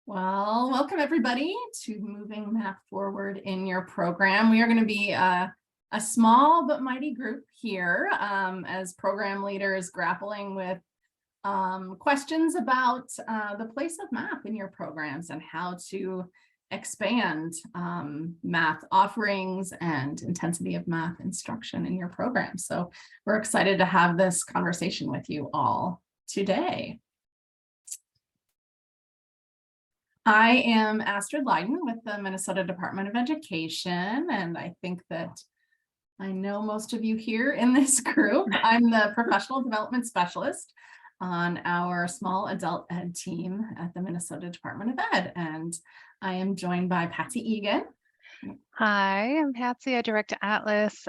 Well, welcome everybody to Moving Math Forward in your program. We are going to be a small but mighty group here as program leaders grappling with questions about the place of math in your programs and how to expand math offerings and intensity of math instruction in your program. So we're excited to have this conversation with you all today. I am Astrid Liden with the Minnesota Department of Education, and I think that I know most of you here in this group. I'm the Professional Development Specialist on our small adult ed team at the Minnesota Department of Ed, and I am joined by Patsy Egan. Hi, I'm Patsy. I direct Atlas.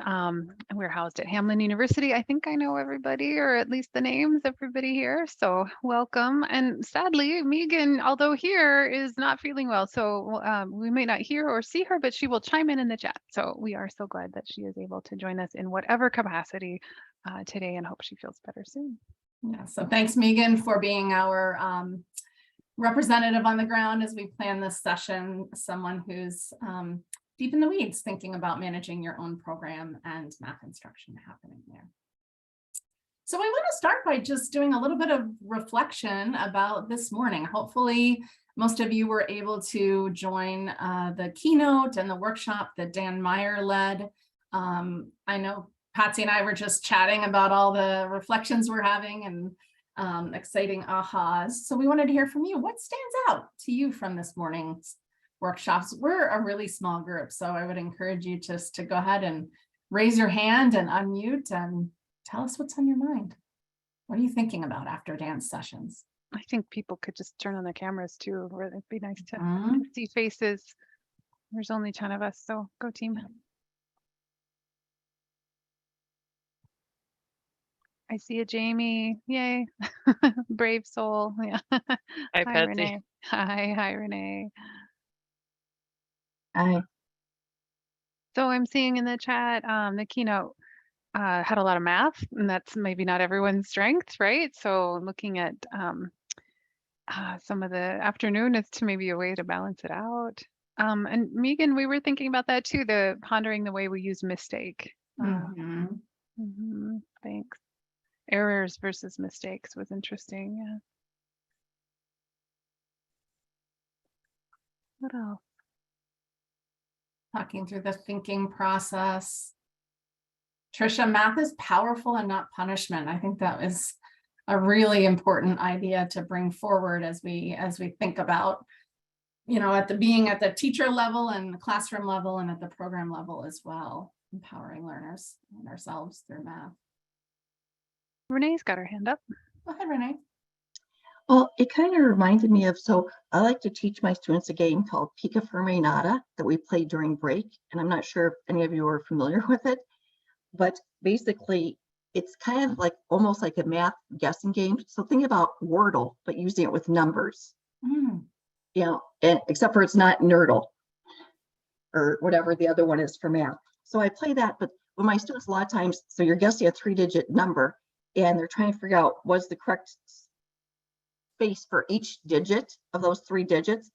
We're housed at Hamline University. I think I know everybody, or at least the names, everybody here. So welcome. And sadly, Megan, although here, is not feeling well. So we may not hear or see her, but she will chime in the chat. So we are so glad that she is able to join us in whatever capacity today, and hope she feels better soon. Yeah, so thanks, Megan, for being our representative on the ground as we plan this session, someone who's deep in the weeds thinking about managing your own program and math instruction happening there. So we want to start by just doing a little bit of reflection about this morning. Hopefully most of you were able to join the keynote and the workshop that Dan Meyer led. I know Patsy and I were just chatting about all the reflections we're having and exciting ahas. So we wanted to hear from you. What stands out to you from this morning's workshops? We're a really small group, so I would encourage you just to go ahead and raise your hand and unmute and tell us what's on your mind. What are you thinking about after Dan's sessions? I think people could just turn on their cameras too, or it'd be nice to see faces. There's only 10 of us, so go team. I see a Jamie. Yay. Brave soul. Yeah. Hi, Patsy. Renee. Hi, Renee. Hi. So I'm seeing in the chat, the keynote had a lot of math, and that's maybe not everyone's strength, right? So looking at some of the afternoon is to maybe a way to balance it out. And Megan, we were thinking about that too, the pondering the way we use mistake. Thanks. Errors versus mistakes was interesting. Yeah. What else? Talking through the thinking process. Trisha, math is powerful and not punishment. I think that is a really important idea to bring forward as we think about, you know, at the teacher level and the classroom level and at the program level as well, empowering learners and ourselves through math. Renee's got her hand up. Go ahead, Renee. Well, it kind of reminded me of, so I like to teach my students a game called Pika Fermeinata that we play during break. And I'm not sure if any of you are familiar with it, but basically it's kind of like almost like a math guessing game. So think about Wordle, but using it with numbers. You know, and except for it's not Nerdle or whatever the other one is for math. So I play that, but with my students a lot of times, so you're guessing a 3-digit number and they're trying to figure out what's the correct space for each digit of those 3 digits.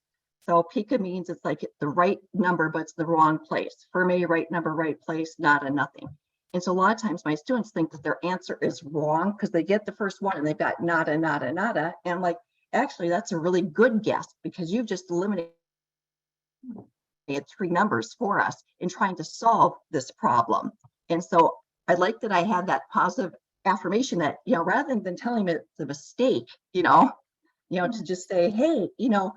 So Pika means it's like the right number, but it's the wrong place. Fermi, right number, right place, nada, nothing. And so a lot of times my students think that their answer is wrong because they get the first one and they've got nada, nada, nada. And I'm like, actually, that's a really good guess because you've just eliminated 3 numbers for us in trying to solve this problem. And so I like that I had that positive affirmation that, you know, rather than telling me it's a mistake, you know, to just say, hey, you know,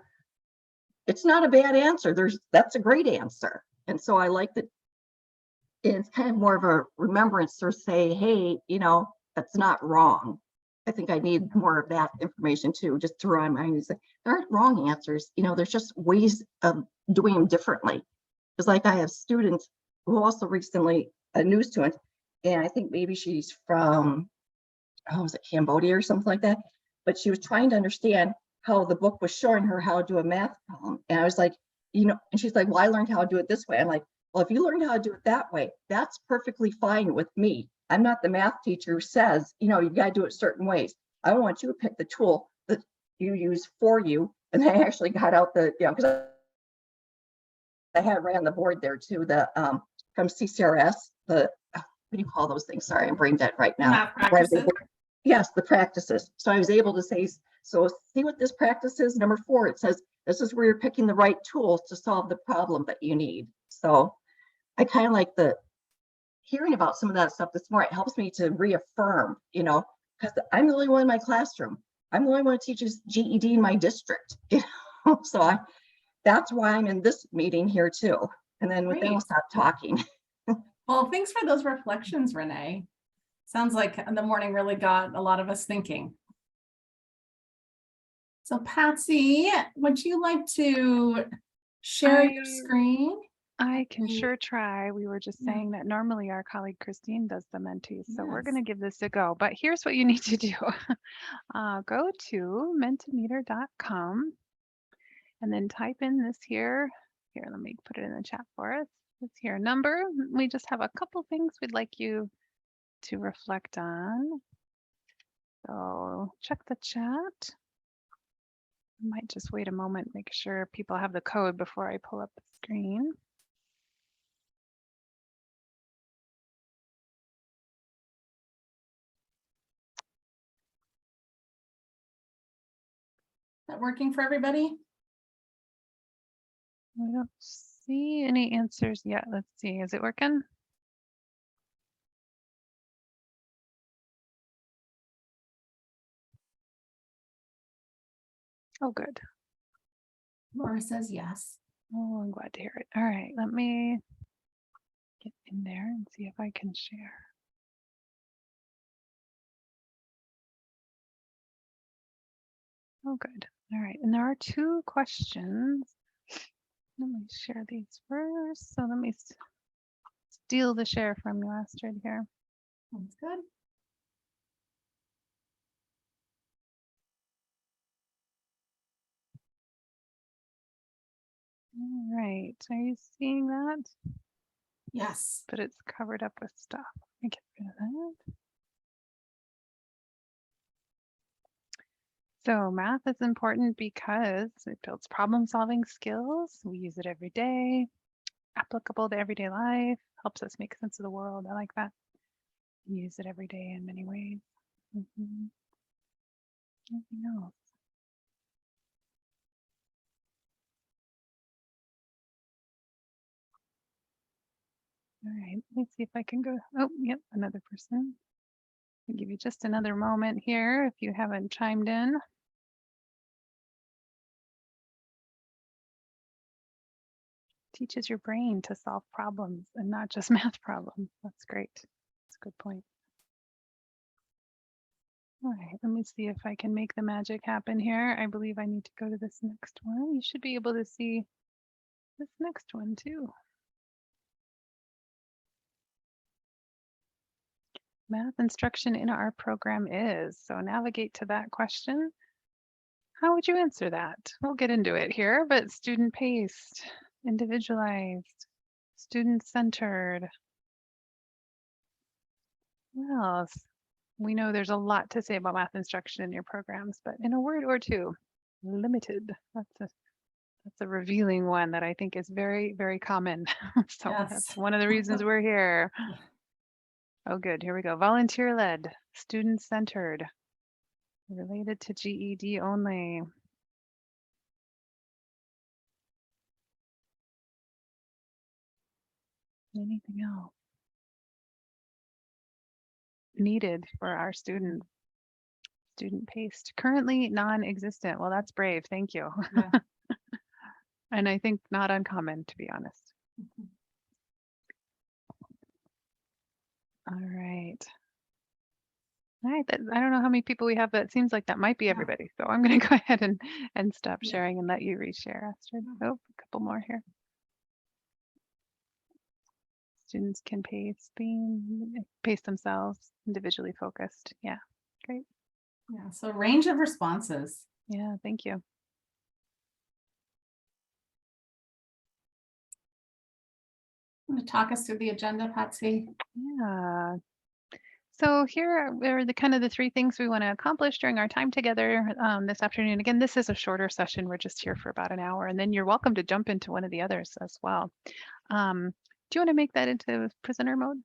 it's not a bad answer. That's a great answer. And so I like that it's kind of more of a remembrance or say, hey, you know, that's not wrong. I think I need more of that information too, just to remind my mind. There aren't wrong answers. You know, there's just ways of doing them differently. It's like I have students who also recently, a new student, and I think maybe she's from, was it Cambodia or something like that? But she was trying to understand how the book was showing her how to do a math problem. And I was like, you know, and she's like, well, I learned how to do it this way. I'm like, well, if you learned how to do it that way, that's perfectly fine with me. I'm not the math teacher who says, you know, you got to do it certain ways. I want you to pick the tool that you use for you And I actually got out the, because I had ran the board there too, the from CCRS, the what do you call those things? Sorry, I'm brain dead right now. Math practices. Yes, the practices. So I was able to say, so see what this practice is. Number 4, it says, this is where you're picking the right tools to solve the problem that you need. So I kind of like the hearing about some of that stuff this morning. It helps me to reaffirm, because I'm the only one in my classroom. I'm the only one who teaches GED in my district. So that's why I'm in this meeting here too. And then with that, I'll stop talking. Well, thanks for those reflections, Renee. Sounds like the morning really got a lot of us thinking. So Patsy, would you like to share your screen? I can sure try. We were just saying that normally our colleague Christine does the mentees, so we're going to give this a go. But here's what you need to do. Go to mentimeter.com and then type in this here. Here, let me put it in the chat for us. This here number. We just have a couple things we'd like you to reflect on. So check the chat. I might just wait a moment, make sure people have the code before I pull up the screen. That working for everybody? I don't see any answers yet. Let's see, is it working? Oh, good. Laura says yes. Oh, I'm glad to hear it. All right, let me get in there and see if I can share. Oh, good. All right, and there are 2 questions. Let me share these first. So let me steal the share from you, Astrid, here. That's good. All right, are you seeing that? Yes. But it's covered up with stuff. Let me get rid of that. So math is important because it builds problem-solving skills. We use it every day, applicable to everyday life, helps us make sense of the world. I like that. We use it every day in many ways. Anything else? All right, let me see if I can go. Oh, yep, another person. I'll give you just another moment here if you haven't chimed in. Teaches your brain to solve problems and not just math problems. That's great. That's a good point. All right, let me see if I can make the magic happen here. I believe I need to go to this next one. You should be able to see this next one too. Math instruction in our program is. So navigate to that question. How would you answer that? We'll get into it here, but student-paced, individualized, student-centered. What else? We know there's a lot to say about math instruction in your programs, but in a word or two, limited. That's a revealing one that I think is very, very common. So that's one of the reasons we're here. Oh, good. Here we go. Volunteer-led, student-centered, related to GED only. Anything else? Needed for our students. Student-paced. Currently non-existent. Well, that's brave. Thank you. Yeah. And I think not uncommon, to be honest. All right. All right. I don't know how many people we have, but it seems like that might be everybody. So I'm going to go ahead and stop sharing and let you reshare, Astrid. Oh, a couple more here. Students can pace themselves, individually focused. Yeah, great. Yeah, so range of responses. Yeah, thank you. Want to talk us through the agenda, Patsy? Yeah. So here are the kind of the three things we want to accomplish during our time together this afternoon. Again, this is a shorter session. We're just here for about an hour, and then you're welcome to jump into one of the others as well. Do you want to make that into presenter mode?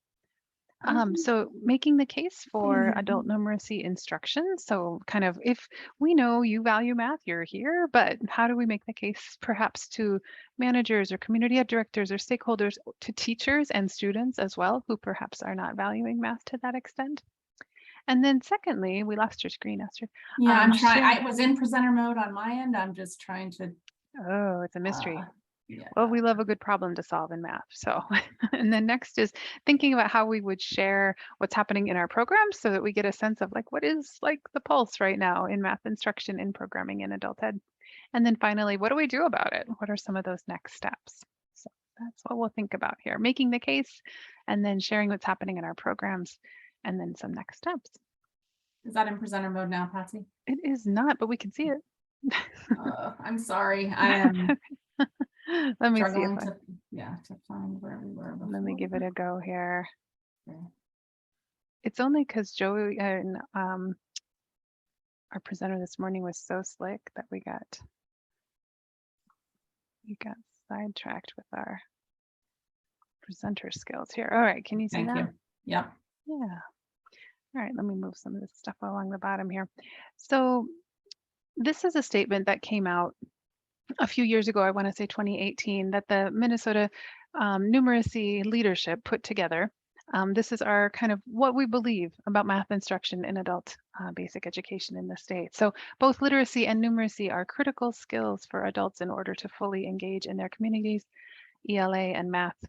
So making the case for adult numeracy instruction. So kind of, if we know you value math, you're here, but how do we make the case perhaps to managers or community ed directors or stakeholders, to teachers and students as well, who perhaps are not valuing math to that extent? And then secondly, we lost your screen, Astrid. Yeah, I'm trying. I was in presenter mode on my end. I'm just trying to. Oh, it's a mystery. Yeah. Well, we love a good problem to solve in math. So, and then next is thinking about how we would share what's happening in our programs so that we get a sense of like, what is like the pulse right now in math instruction, in programming, in adult ed. And then finally, what do we do about it? What are some of those next steps? So that's what we'll think about here, making the case and then sharing what's happening in our programs and then some next steps. Is that in presenter mode now, Patsy? It is not, but we can see it. I'm sorry. I am. Let me see struggling if to find where we were before. let me give it a go here. Okay. It's only because Joey and our presenter this morning was so slick that we got sidetracked with our presenter skills here. All right, can you see Thank that? you. Yep. Yeah. All right, let me move some of this stuff along the bottom here. So this is a statement that came out a few years ago, I want to say 2018, that the Minnesota numeracy leadership put together. This is our kind of what we believe about math instruction in adult basic education in the state. So both literacy and numeracy are critical skills for adults in order to fully engage in their communities. ELA and math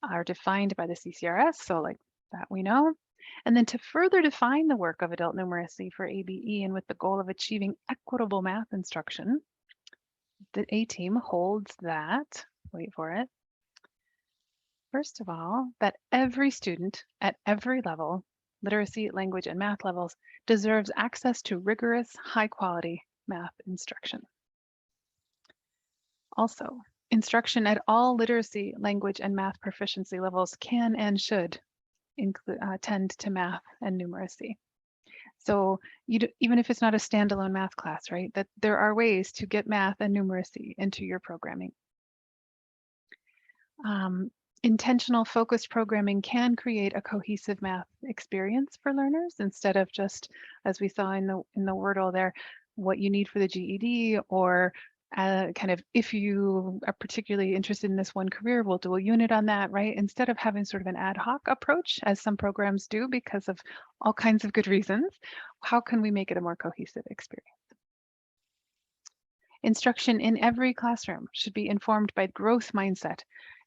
are defined by the CCRS, so like that we know. And then to further define the work of adult numeracy for ABE and with the goal of achieving equitable math instruction, the A-team holds that, wait for it, first of all, that every student at every level, literacy, language, and math levels, deserves access to rigorous, high-quality math instruction. Also, instruction at all literacy, language, and math proficiency levels can and should tend to math and numeracy. So even if it's not a standalone math class, right, that there are ways to get math and numeracy into your programming. Intentional focused programming can create a cohesive math experience for learners instead of just, as we saw in the Wordle there, what you need for the GED, or kind of, if you are particularly interested in this one career, we'll do a unit on that, right? Instead of having sort of an ad hoc approach, as some programs do because of all kinds of good reasons, how can we make it a more cohesive experience? Instruction in every classroom should be informed by growth mindset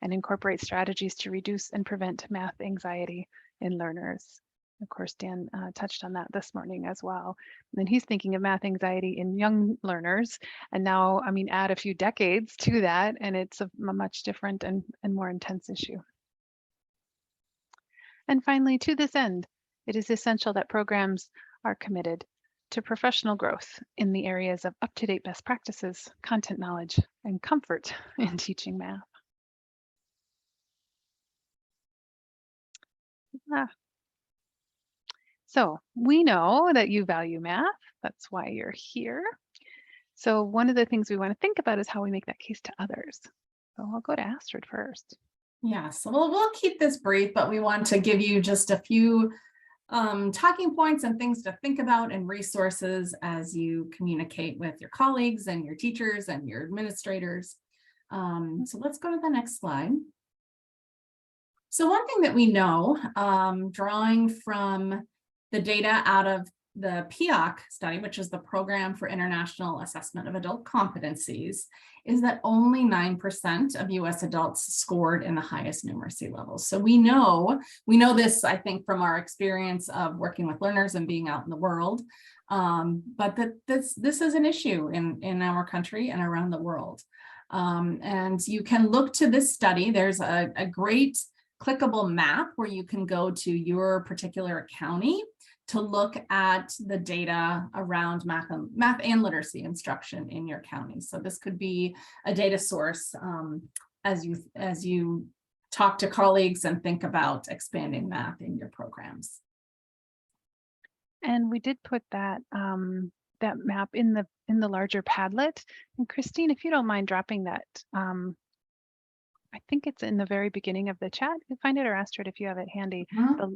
and incorporate strategies to reduce and prevent math anxiety in learners. Of course, Dan touched on that this morning as well. And he's thinking of math anxiety in young learners. And now, I mean, add a few decades to that, and it's a much different and more intense issue. And finally, to this end, it is essential that programs are committed to professional growth in the areas of up-to-date best practices, content knowledge, and comfort in teaching math. So we know that you value math. That's why you're here. So one of the things we want to think about is how we make that case to others. So I'll go to Astrid first. Yeah, so we'll keep this brief, but we want to give you just a few talking points and things to think about and resources as you communicate with your colleagues and your teachers and your administrators. So let's go to the next slide. So one thing that we know, drawing from the data out of the PIOC study, which is the Program for International Assessment of Adult Competencies, is that only 9% of US adults scored in the highest numeracy levels. So we know this, I think, from our experience of working with learners and being out in the world, but that this is an issue in our country and around the world. And you can look to this study. There's a great clickable map where you can go to your particular county to look at the data around math and literacy instruction in your county. So this could be a data source as you talk to colleagues and think about expanding math in your programs. And we did put that that map in the larger Padlet. And Christine, if you don't mind dropping that, I think it's in the very beginning of the chat. You can find it, or Astrid, if you have it handy.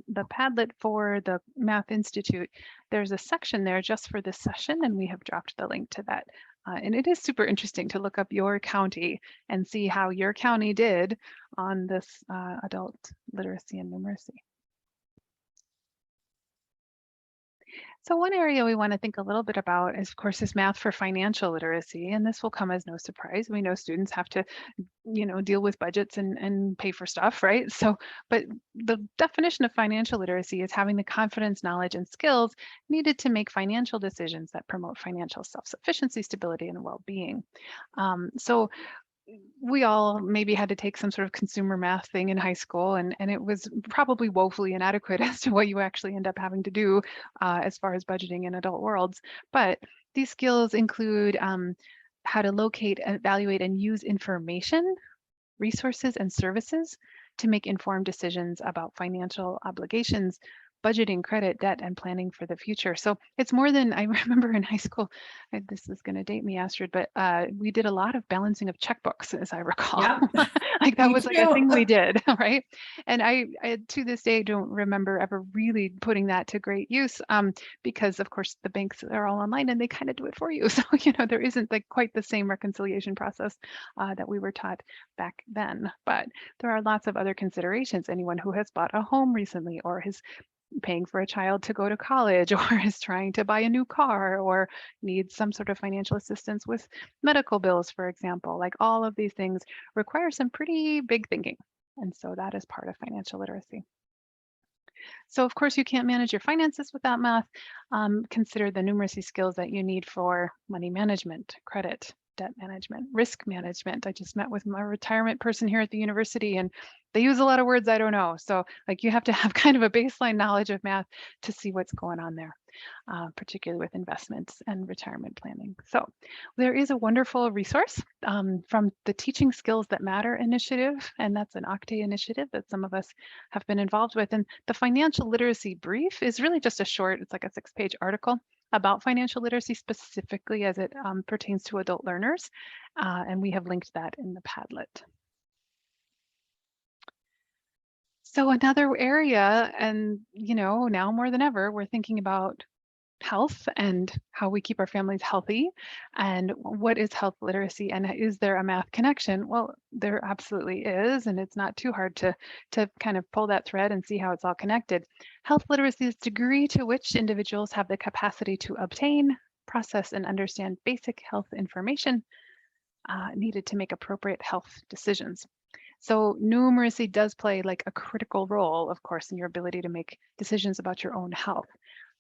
The Padlet for the Math Institute, there's a section there just for this session, and we have dropped the link to that. And it is super interesting to look up your county and see how your county did on this adult literacy and numeracy. So one area we want to think a little bit about is, of course, is math for financial literacy. And this will come as no surprise. We know students have to, deal with budgets and pay for stuff, right? So, but the definition of financial literacy is having the confidence, knowledge, and skills needed to make financial decisions that promote financial self-sufficiency, stability, and well-being. So we all maybe had to take some sort of consumer math thing in high school, and it was probably woefully inadequate as to what you actually end up having to do as far as budgeting in adult worlds. But these skills include how to locate, evaluate, and use information, resources, and services to make informed decisions about financial obligations, budgeting, credit, debt, and planning for the future. So it's more than I remember in high school. This is going to date me, Astrid, but we did a lot of balancing of checkbooks, as I recall. Yep. Like that Me was like a too. thing we did, right? And I to this day don't remember ever really putting that to great use, because of course the banks are all online and they kind of do it for you. So there isn't like quite the same reconciliation process that we were taught back then. But there are lots of other considerations. Anyone who has bought a home recently, or has paying for a child to go to college, or is trying to buy a new car, or needs some sort of financial assistance with medical bills, for example. Like all of these things require some pretty big thinking. And so that is part of financial literacy. So of course you can't manage your finances without math. Consider the numeracy skills that you need for money management, credit, debt management, risk management. I just met with my retirement person here at the university, and they use a lot of words I don't know. So like you have to have kind of a baseline knowledge of math to see what's going on there, particularly with investments and retirement planning. So there is a wonderful resource from the Teaching Skills That Matter initiative, and that's an Octave initiative that some of us have been involved with. And the financial literacy brief is really just a short, it's like a 6-page article about financial literacy specifically as it pertains to adult learners. And we have linked that in the Padlet. So another area, and now more than ever, we're thinking about health and how we keep our families healthy, and what is health literacy, and is there a math connection? Well, there absolutely is, and it's not too hard to kind of pull that thread and see how it's all connected. Health literacy is the degree to which individuals have the capacity to obtain, process, and understand basic health information needed to make appropriate health decisions. So numeracy does play like a critical role, of course, in your ability to make decisions about your own health.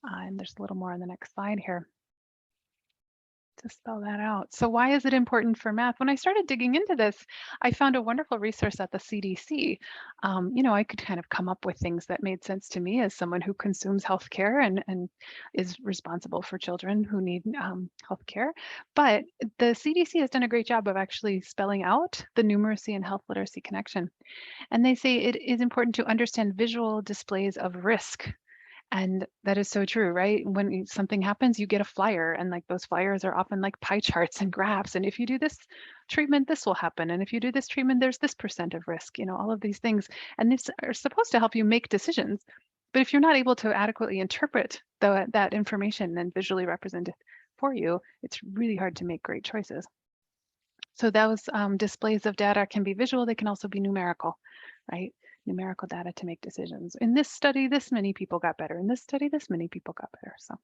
And there's a little more on the next slide here to spell that out. So why is it important for math? When I started digging into this, I found a wonderful resource at the CDC. I could kind of come up with things that made sense to me as someone who consumes healthcare and is responsible for children who need healthcare. But the CDC has done a great job of actually spelling out the numeracy and health literacy connection. And they say it is important to understand visual displays of risk. And that is so true, right? When something happens, you get a flyer, and like those flyers are often like pie charts and graphs. And if you do this treatment, this will happen. And if you do this treatment, there's this % of risk, all of these things. And these are supposed to help you make decisions. But if you're not able to adequately interpret that information and visually represent it for you, it's really hard to make great choices. So those displays of data can be visual. They can also be numerical, right? Numerical data to make decisions. In this study, this many people got better. In this study, this many people got better. So,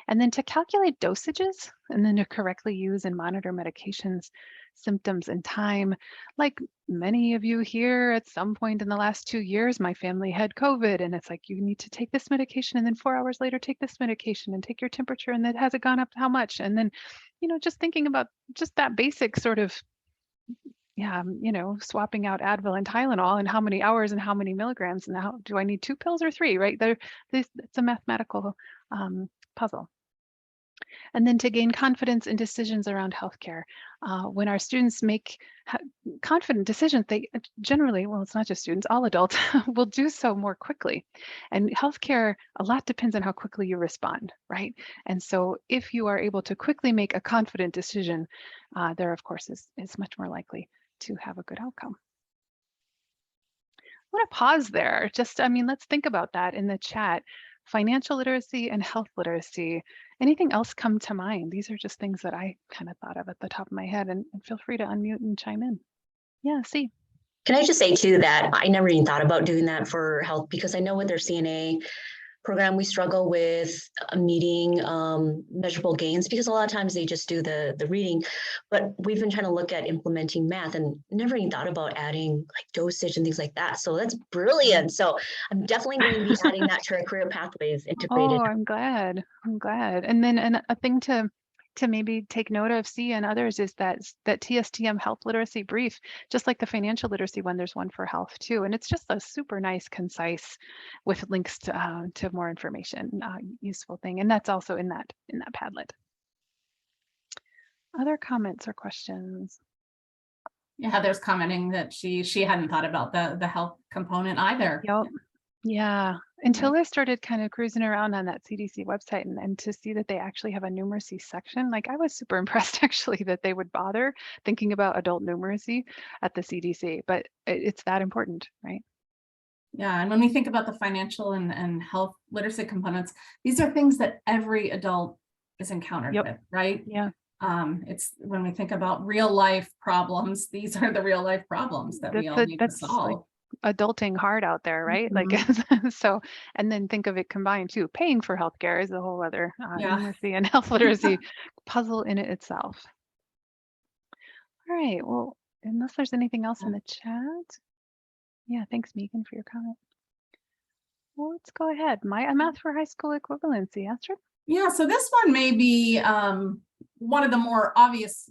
and then to calculate dosages, and then to correctly use and monitor medications, symptoms, and time. Like many of you here, at some point in the last 2 years, my family had COVID, and it's like, you need to take this medication, and then 4 hours later, take this medication, and take your temperature, and that has it gone up how much? And then, just thinking about just that basic sort of, swapping out Advil and Tylenol, and how many hours and how many milligrams, and how do I need 2 pills or 3, right? It's a mathematical puzzle. And then to gain confidence in decisions around healthcare. When our students make confident decisions, they generally, well, it's not just students, all adults will do so more quickly. And healthcare, a lot depends on how quickly you respond, right? And so if you are able to quickly make a confident decision, there, of course, is much more likely to have a good outcome. I want to pause there. Just, I mean, let's think about that in the chat. Financial literacy and health literacy. Anything else come to mind? These are just things that I kind of thought of at the top of my head, and feel free to unmute and chime in. Yeah, see. Can I just say too that I never even thought about doing that for health, because I know with their CNA program, we struggle with meeting measurable gains, because a lot of times they just do the reading, but we've been trying to look at implementing math and never even thought about adding like dosage and things like that. So that's brilliant. So I'm definitely going to be adding that to our career pathways integrated. Oh, I'm glad. I'm glad. And then a thing to maybe take note of, see, and others is that TSTM health literacy brief, just like the financial literacy one, there's one for health too. And it's just a super nice, concise with links to more information, useful thing. And that's also in that Padlet. Other comments or questions? Yeah, Heather's commenting that she hadn't thought about the health component either. Yep. Yeah, until I started kind of cruising around on that CDC website and to see that they actually have a numeracy section, like I was super impressed actually that they would bother thinking about adult numeracy at the CDC, but it's that important, right? Yeah, and when we think about the financial and health literacy components, these are things that every adult is encountered with, right? Yeah. It's when we think about real life problems, these are the real life problems that we all need to solve. Like adulting hard out there, right? Like, so, and then think of it combined too. Paying for healthcare is a whole other numeracy and health literacy puzzle in it itself. All right, well, unless there's anything else in the chat. Yeah, thanks, Megan, for your comment. Well, let's go ahead. A math for high school equivalency, Astrid? Yeah, so this one may be one of the more obvious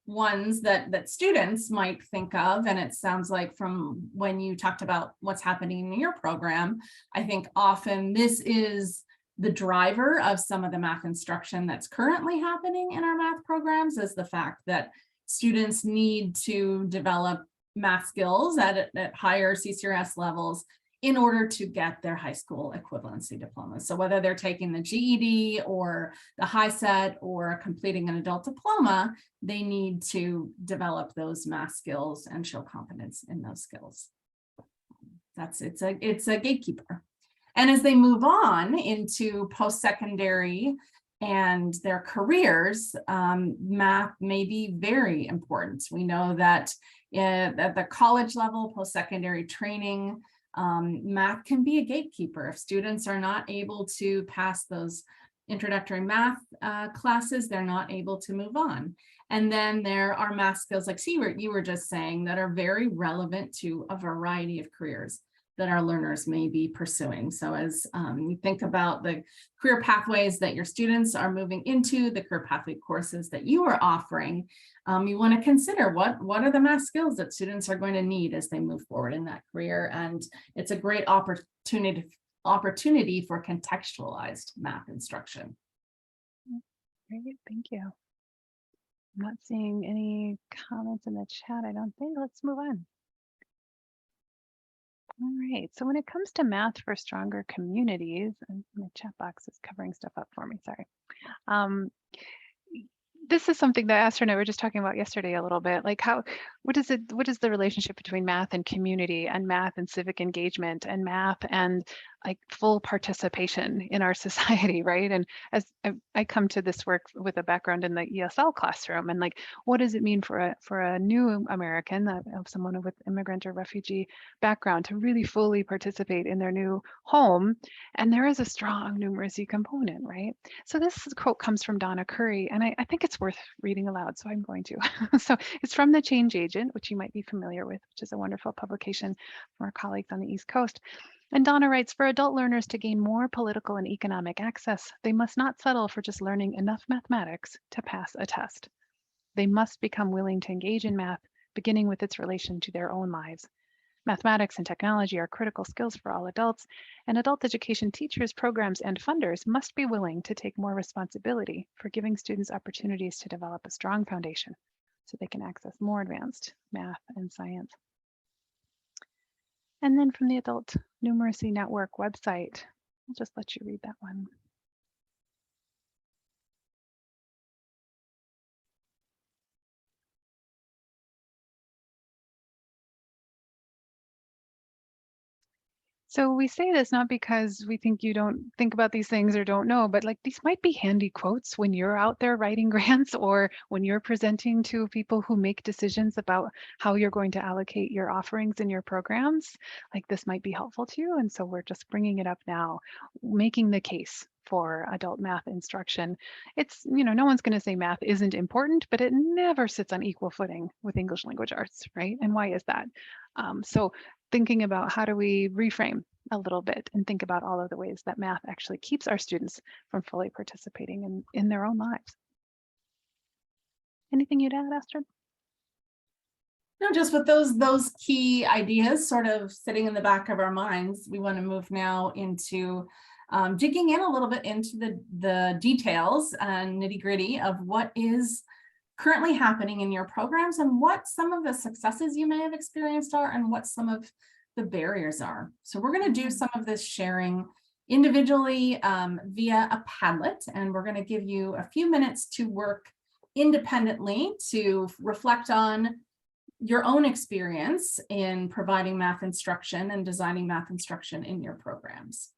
ones that students might think of, and it sounds like from when you talked about what's happening in your program, I think often this is the driver of some of the math instruction that's currently happening in our math programs, is the fact that students need to develop math skills at higher CCRS levels in order to get their high school equivalency diplomas. So whether they're taking the GED or the high set or completing an adult diploma, they need to develop those math skills and show competence in those skills. It's a gatekeeper. And as they move on into post-secondary and their careers, math may be very important. We know that at the college level, post-secondary training, math can be a gatekeeper. If students are not able to pass those introductory math classes, they're not able to move on. And then there are math skills like you were just saying that are very relevant to a variety of careers that our learners may be pursuing. So as you think about the career pathways that your students are moving into, the career pathway courses that you are offering, you want to consider what are the math skills that students are going to need as they move forward in that career. And it's a great opportunity for contextualized math instruction. Great, thank you. I'm not seeing any comments in the chat, I don't think. Let's move on. All right, so when it comes to math for stronger communities, and my chat box is covering stuff up for me, sorry. This is something that Astrid and I were just talking about yesterday a little bit, like what is the relationship between math and community, and math and civic engagement, and math and like full participation in our society, right? And as I come to this work with a background in the ESL classroom, and like, what does it mean for a new American, someone with immigrant or refugee background, to really fully participate in their new home? And there is a strong numeracy component, right? So this quote comes from Donna Curry, and I think it's worth reading aloud, so I'm going to. So it's from The Change Agent, which you might be familiar with, which is a wonderful publication from our colleagues on the East Coast. And Donna writes, for adult learners to gain more political and economic access, they must not settle for just learning enough mathematics to pass a test. They must become willing to engage in math, beginning with its relation to their own lives. Mathematics and technology are critical skills for all adults, and adult education teachers, programs, and funders must be willing to take more responsibility for giving students opportunities to develop a strong foundation so they can access more advanced math and science. And then from the Adult Numeracy Network website, I'll just let you read that one. So we say this not because we think you don't think about these things or don't know, but like these might be handy quotes when you're out there writing grants or when you're presenting to people who make decisions about how you're going to allocate your offerings in your programs. Like this might be helpful to you. And so we're just bringing it up now, making the case for adult math instruction. It's, no one's going to say math isn't important, but it never sits on equal footing with English language arts, right? And why is that? So thinking about how do we reframe a little bit and think about all of the ways that math actually keeps our students from fully participating in their own lives. Anything you'd add, Astrid? No, just with those key ideas sort of sitting in the back of our minds, we want to move now into digging in a little bit into the details and nitty-gritty of what is currently happening in your programs and what some of the successes you may have experienced are and what some of the barriers are. So we're going to do some of this sharing individually via a Padlet, and we're going to give you a few minutes to work independently to reflect on your own experience in providing math instruction and designing math instruction in your programs.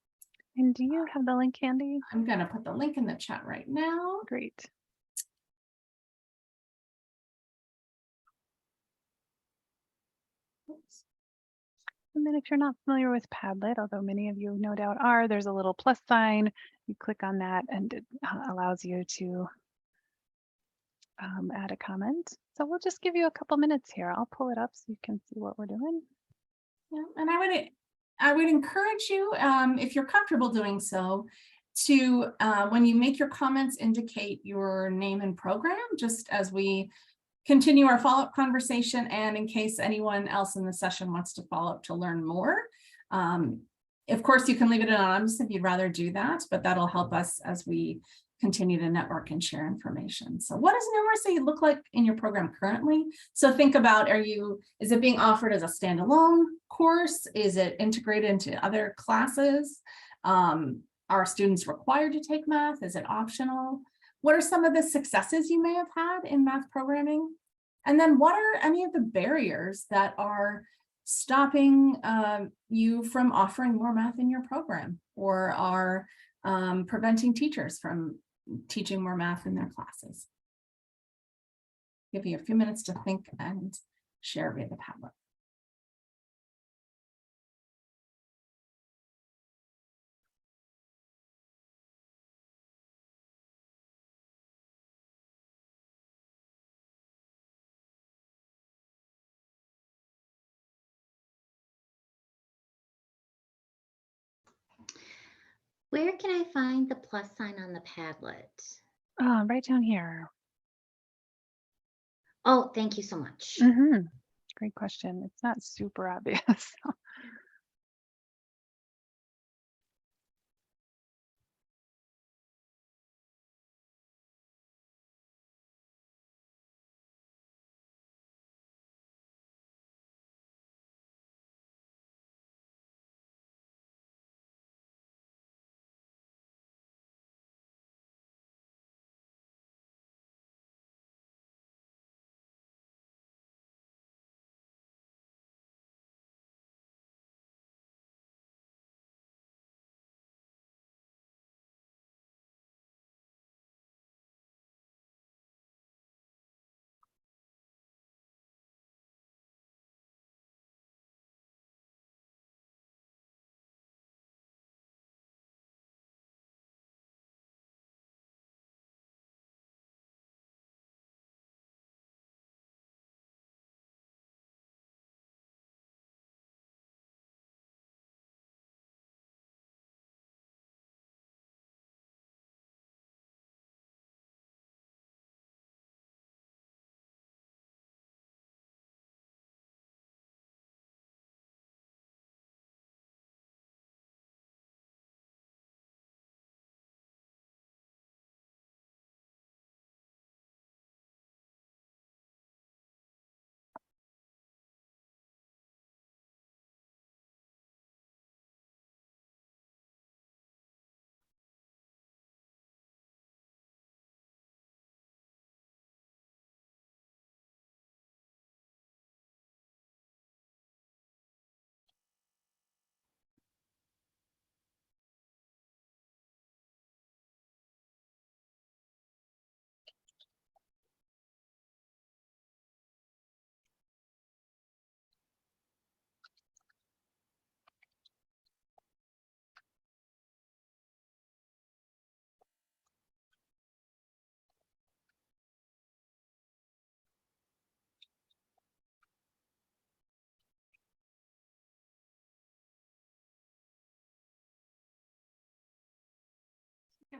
And do you have the link handy? I'm going to put the link in the chat right now. Great. Oops. And then if you're not familiar with Padlet, although many of you no doubt are, there's a little plus sign. You click on that and it allows you to add a comment. So we'll just give you a couple minutes here. I'll pull it up so you can see what we're doing. Yeah, and I would encourage you, if you're comfortable doing so, to when you make your comments, indicate your name and program, just as we continue our follow-up conversation, and in case anyone else in the session wants to follow up to learn more. Of course, you can leave it anonymous if you'd rather do that, but that'll help us as we continue to network and share information. So what does numeracy look like in your program currently? So think about, is it being offered as a standalone course? Is it integrated into other classes? Are students required to take math? Is it optional? What are some of the successes you may have had in math programming? And then what are any of the barriers that are stopping you from offering more math in your program, or are preventing teachers from teaching more math in their classes? Give you a few minutes to think and share via the Padlet. Where can I find the plus sign on the Padlet? Right down here. Oh, thank you so much. Great question. It's not super obvious.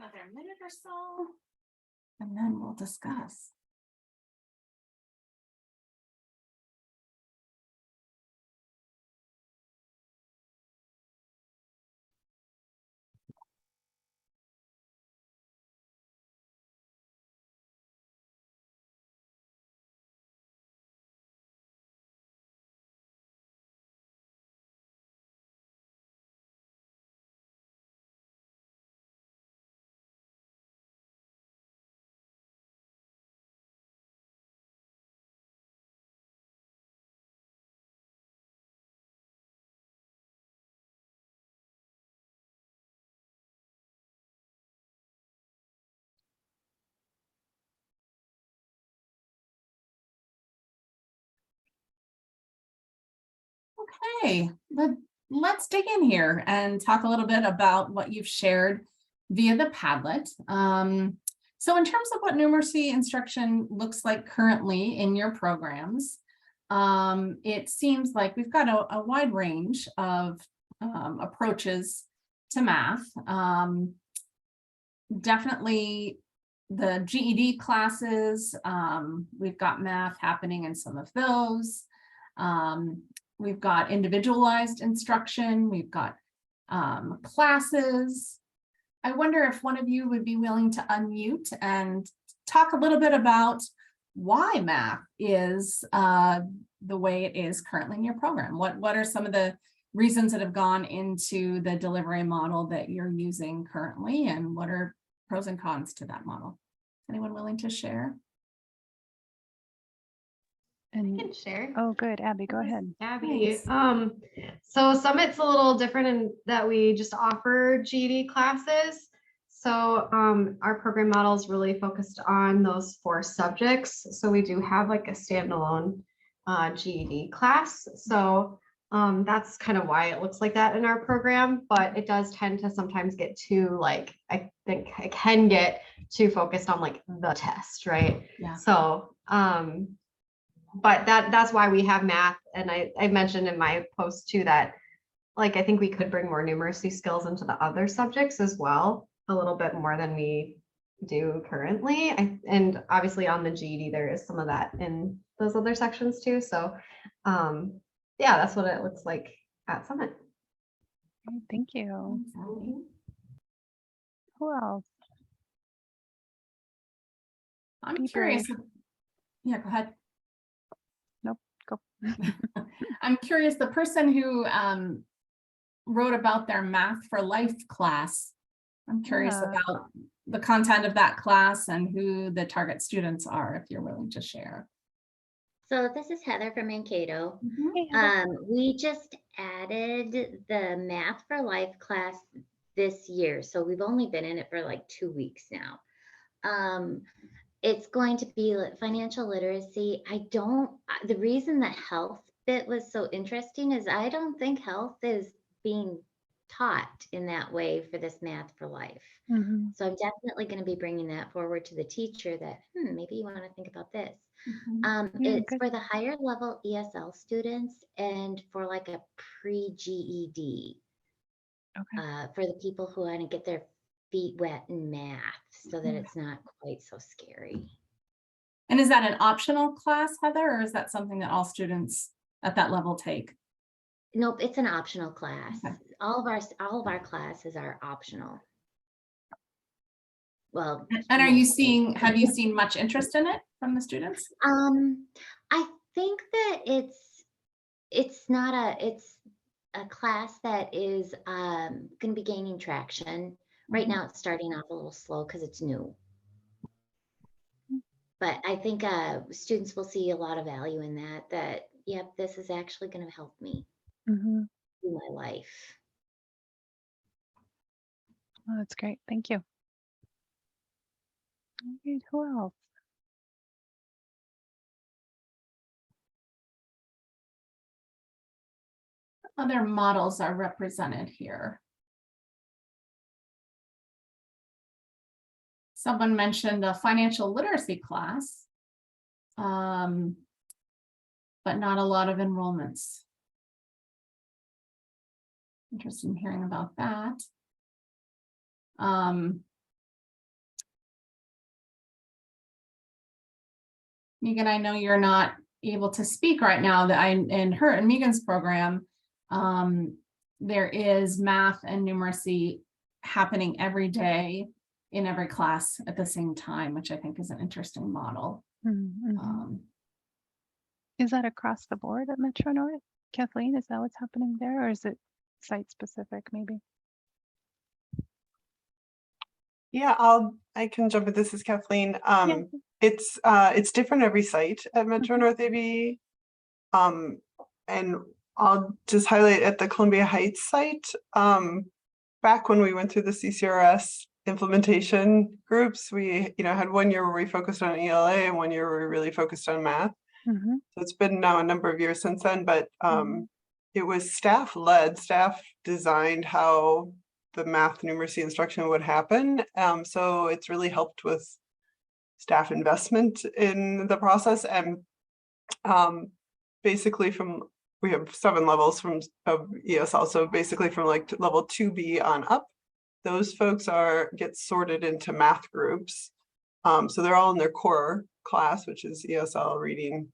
another minute or so, and then we'll discuss. Okay, let's dig in here and talk a little bit about what you've shared via the Padlet. So in terms of what numeracy instruction looks like currently in your programs, it seems like we've got a wide range of approaches to math. Definitely the GED classes, we've got math happening in some of those. We've got individualized instruction, we've got classes. I wonder if one of you would be willing to unmute and talk a little bit about why math is the way it is currently in your program. What are some of the reasons that have gone into the delivery model that you're using currently, and what are pros and cons to that model? Anyone willing to share? I And can share. oh, good, Abby, go ahead. Abby. Thanks. So Summit's a little different in that we just offer GED classes. So our program model is really focused on those 4 subjects. So we do have like a standalone GED class. So that's kind of why it looks like that in our program, but it does tend to sometimes get too, like, I think it can get too focused on like the test, right? Yeah. So but that's why we have math. And I mentioned in my post too that, like, I think we could bring more numeracy skills into the other subjects as well, a little bit more than we do currently. And obviously on the GED, there is some of that in those other sections too. So yeah, that's what it looks like at Summit. Okay, thank you. Thanks, Abby. Who else? I'm Be curious. brave. Yeah, go ahead. Nope, go. I'm curious, the person who wrote about their Math for Life class, I'm curious Yeah. about the content of that class and who the target students are, if you're willing to share. So this is Heather from Mankato. Hey, Heather. We just added the Math for Life class this year. So we've only been in it for like 2 weeks now. It's going to be financial literacy. The reason the health bit was so interesting is I don't think health is being taught in that way for this Math for Life. Mhm. So I'm definitely going to be bringing that forward to the teacher that, maybe you want to think about this. Yeah, It's good. for the higher level ESL students and for like a pre-GED, Okay. for the people who want to get their feet wet in math so that it's not quite so scary. And is that an optional class, Heather, or is that something that all students at that level take? Nope, it's an optional class. Okay. All of our classes are optional. Well, And have you mostly. seen much interest in it from the students? I think that it's a class that is going to be gaining traction. Right now it's starting off a little slow because it's new. But I think students will see a lot of value in that, yep, this is actually going to help me Mhm. through my life. Oh, that's great. Thank you. All right, who else? Other models are represented here. Someone mentioned a financial literacy class, but not a lot of enrollments. Interested in hearing about that. Megan, I know you're not able to speak right now, that in Megan's program, there is math and numeracy happening every day in every class at the same time, which I think is an interesting model. Is that across the board at Metro North? Kathleen, is that what's happening there, or is it site specific maybe? Yeah, I can jump in. This is Kathleen. Yeah. It's different every site at Metro North AB. And I'll just highlight at the Columbia Heights site. Back when we went through the CCRS implementation groups, we had 1 year where we focused on ELA and 1 year where we really focused on math. So it's been now a number of years since then, but it was staff led, staff designed how the math numeracy instruction would happen. So it's really helped with staff investment in the process. And basically we have 7 levels of ESL. So basically from like level 2B on up, those folks get sorted into math groups. So they're all in their core class, which is ESL reading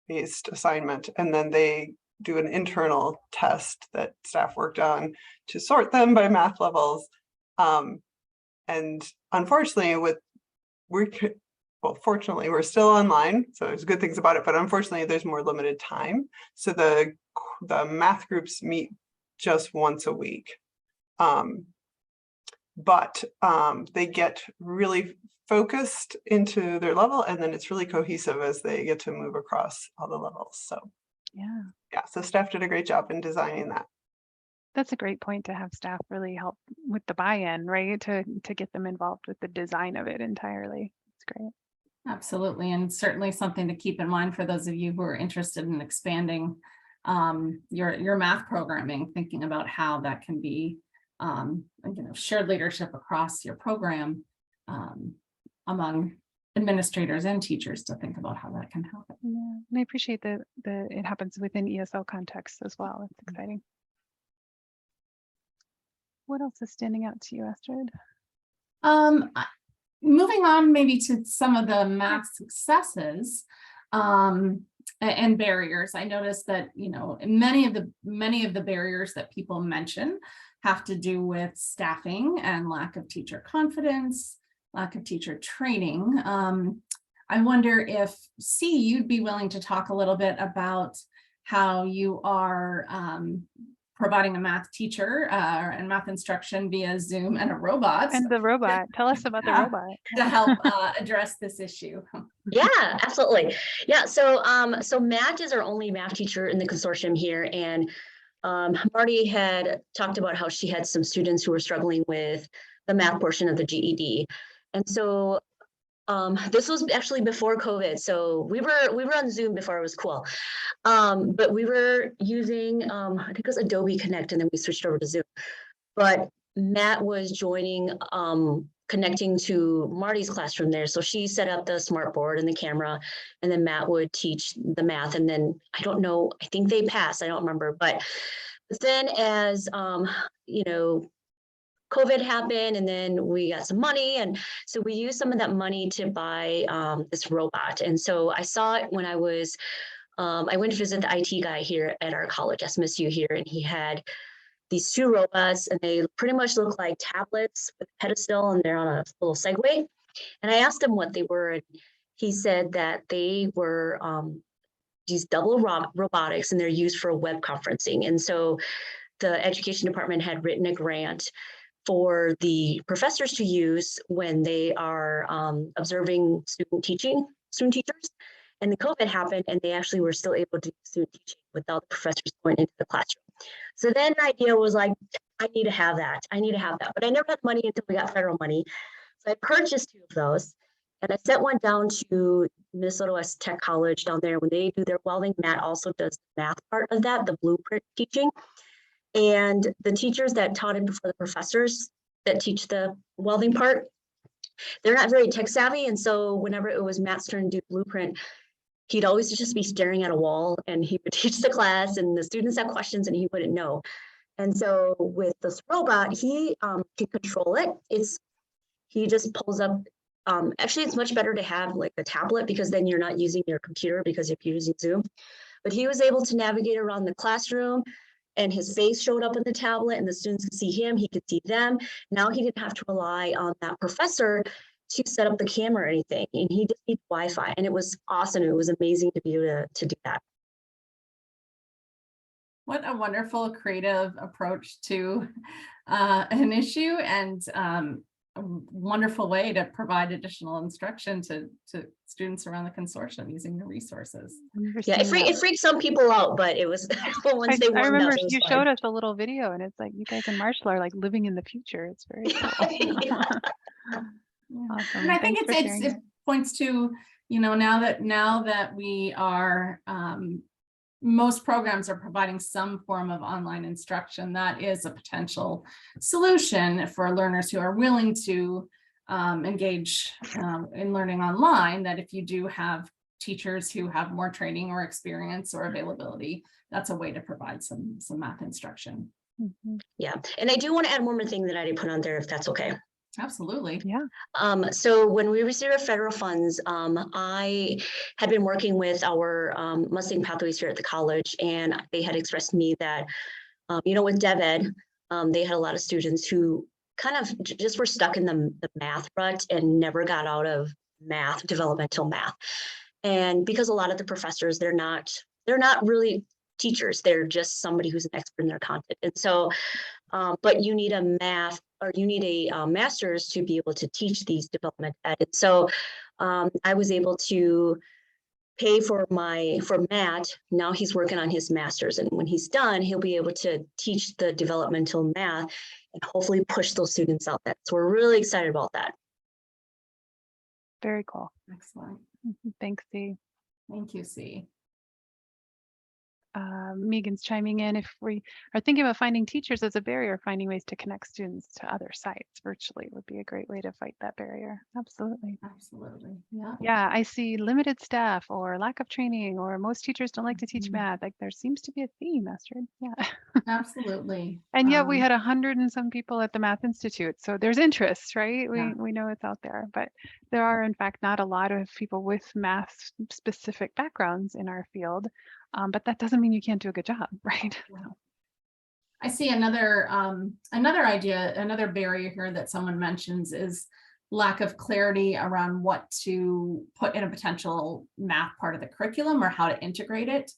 based assignment. And then they do an internal test that staff worked on to sort them by math levels. And unfortunately fortunately, we're still online, so there's good things about it, but unfortunately there's more limited time. So the math groups meet just once a week. But they get really focused into their level, and then it's really cohesive as they get to move across all the levels. So yeah, so staff did a great job in designing that. That's a great point, to have staff really help with the buy-in, right? To get them involved with the design of it entirely. It's great. Absolutely, and certainly something to keep in mind for those of you who are interested in expanding your math programming, thinking about how that can be shared leadership across your program among administrators and teachers, to think about how that can happen. Yeah, and I appreciate that it happens within ESL context as well. It's exciting. What else is standing out to you, Astrid? Moving on maybe to some of the math successes and barriers. I noticed that many of the barriers that people mention have to do with staffing and lack of teacher confidence, lack of teacher training. I wonder if you'd be willing to talk a little bit about how you are providing a math teacher and math instruction via Zoom and a robot. And the robot. Tell us about the robot. To help address this issue. Yeah, absolutely. Yeah, so Matt is our only math teacher in the consortium here, and Marty had talked about how she had some students who were struggling with the math portion of the GED, and so this was actually before COVID, so we were on Zoom before it was cool, but we were using I think it was Adobe Connect, and then we switched over to Zoom. But Matt was joining, connecting to Marty's classroom there, so she set up the smart board and the camera, and then Matt would teach the math, and then I think they passed, I don't remember, but then as COVID happened, and then we got some money, and so we used some of that money to buy this robot. And so I saw it when I went to visit the IT guy here at our college, SMSU here, and he had these 2 robots, and they pretty much look like tablets with a pedestal, and they're on a little Segway. And I asked him what they were, and he said that they were these double robotics, and they're used for web conferencing. And so the education department had written a grant for the professors to use when they are observing student teachers. And the COVID happened, and they actually were still able to do student teaching without the professors going into the classroom. So then the idea was like, I need to have that. But I never had money until we got federal money. So I purchased 2 of those, and I sent one down to Minnesota West Tech College down there. When they do their welding, Matt also does the math part of that, the blueprint teaching. And the teachers that taught it before the professors that teach the welding part, they're not very tech savvy. And so whenever it was Matt's turn to do blueprint, he'd always just be staring at a wall, and he would teach the class, and the students had questions and he wouldn't know. And so with this robot, he can control it. He just pulls up actually it's much better to have like a tablet because then you're not using your computer because if you're using Zoom. But he was able to navigate around the classroom and his face showed up on the tablet and the students could see him, he could see them. Now he didn't have to rely on that professor to set up the camera or anything. And he just needs Wi-Fi and it was awesome. It was amazing to be able to do that. What a wonderful creative approach to an issue, and a wonderful way to provide additional instruction to students around the consortium using the resources. Yeah, it freaked some people out, but it was once they I warmed remember up, it was you fine. showed us a little video and it's like you guys in Marshall are like living in the future. It's very cool. Yeah. Awesome. And I think Thanks for sharing it that. points to, you know, now that we are most programs are providing some form of online instruction, that is a potential solution for learners who are willing to engage in learning online, that if you do have teachers who have more training or experience or availability, that's a way to provide some math instruction. Mhm. Yeah, and I do want to add one more thing that I didn't put on there, if that's okay. Absolutely. Yeah. So when we received our federal funds, I had been working with our Mustang Pathways here at the college, and they had expressed to me that, you know, with DevEd, they had a lot of students who kind of just were stuck in the math rut and never got out of math, developmental math. And because a lot of the professors, they're not really teachers, they're just somebody who's an expert in their content. And so, but you need a math, or you need a master's to be able to teach these development ed. And so I was able to pay for Matt. Now he's working on his master's. And when he's done, he'll be able to teach the developmental math and hopefully push those students out there. So we're really excited about that. Very cool. Excellent. Thanks, Dee. Thank you, C. Megan's chiming in. If we are thinking about finding teachers as a barrier, finding ways to connect students to other sites virtually would be a great way to fight that barrier. Absolutely. Absolutely. Yeah. Yeah, I see limited staff or lack of training, or most teachers don't like to teach math. Like there seems to be a theme, Astrid. Yeah. Absolutely. And yet we had 100 and some people at the Math Institute. So there's interest, right? Yeah. We know it's out there, but there are in fact not a lot of people with math specific backgrounds in our field. But that doesn't mean you can't do a good job, right? I see another idea, another barrier here that someone mentions is lack of clarity around what to put in a potential math part of the curriculum or how to integrate it.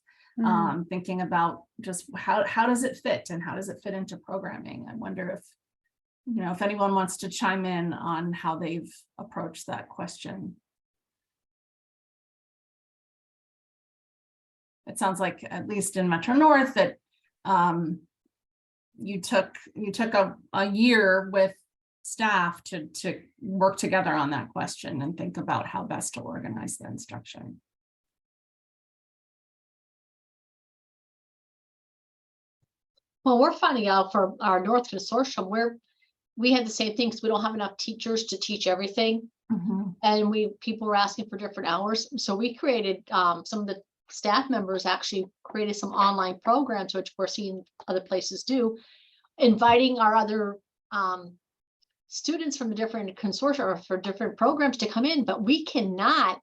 Thinking about just how does it fit and how does it fit into programming. I wonder if, you know, if anyone wants to chime in on how they've approached that question. It sounds like, at least in Metro North, that you took a year with staff to work together on that question and think about how best to organize the instruction. Well, we're finding out for our North Consortium where we had the same thing because we don't have enough teachers to teach everything. And people were asking for different hours. So we created some of the staff members actually created some online programs, which we're seeing other places do, inviting our other students from the different consortia or for different programs to come in, but we cannot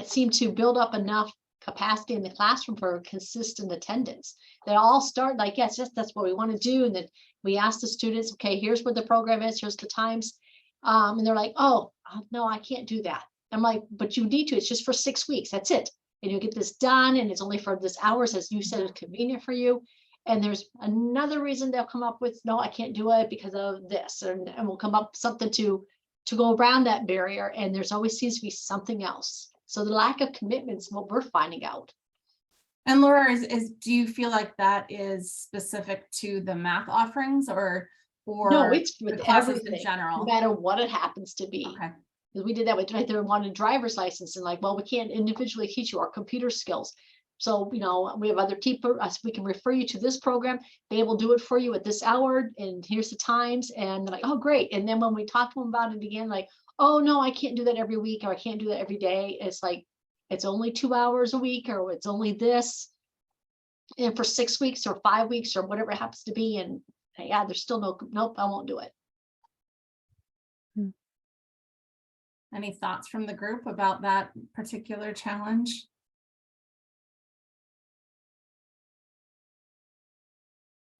seem to build up enough capacity in the classroom for consistent attendance. They all start like, yes, that's what we want to do. And then we ask the students, okay, here's what the program is, here's the times. And they're like, oh, no, I can't do that. I'm like, but you need to, it's just for 6 weeks, that's it. And you get this done, and it's only for this hours, as you said, it's convenient for you. And there's another reason they'll come up with, no, I can't do it because of this, and we'll come up with something to go around that barrier. And there's always seems to be something else. So the lack of commitment is what we're finding out. And Laura, do you feel like that is specific to the math offerings or no, it's with everything in general, no matter what it happens to be? Okay. We did that with right there, wanted driver's license, and like, well, we can't individually teach you our computer skills. So, you know, we have other people, we can refer you to this program. They will do it for you at this hour, and here's the times. And they're like, oh, great. And then when we talk to them about it again, like, oh, no, I can't do that every week, or I can't do that every day. It's like, it's only 2 hours a week, or it's only this. And for 6 weeks or 5 weeks or whatever it happens to be. And yeah, there's still nope, I won't do it. Any thoughts from the group about that particular challenge?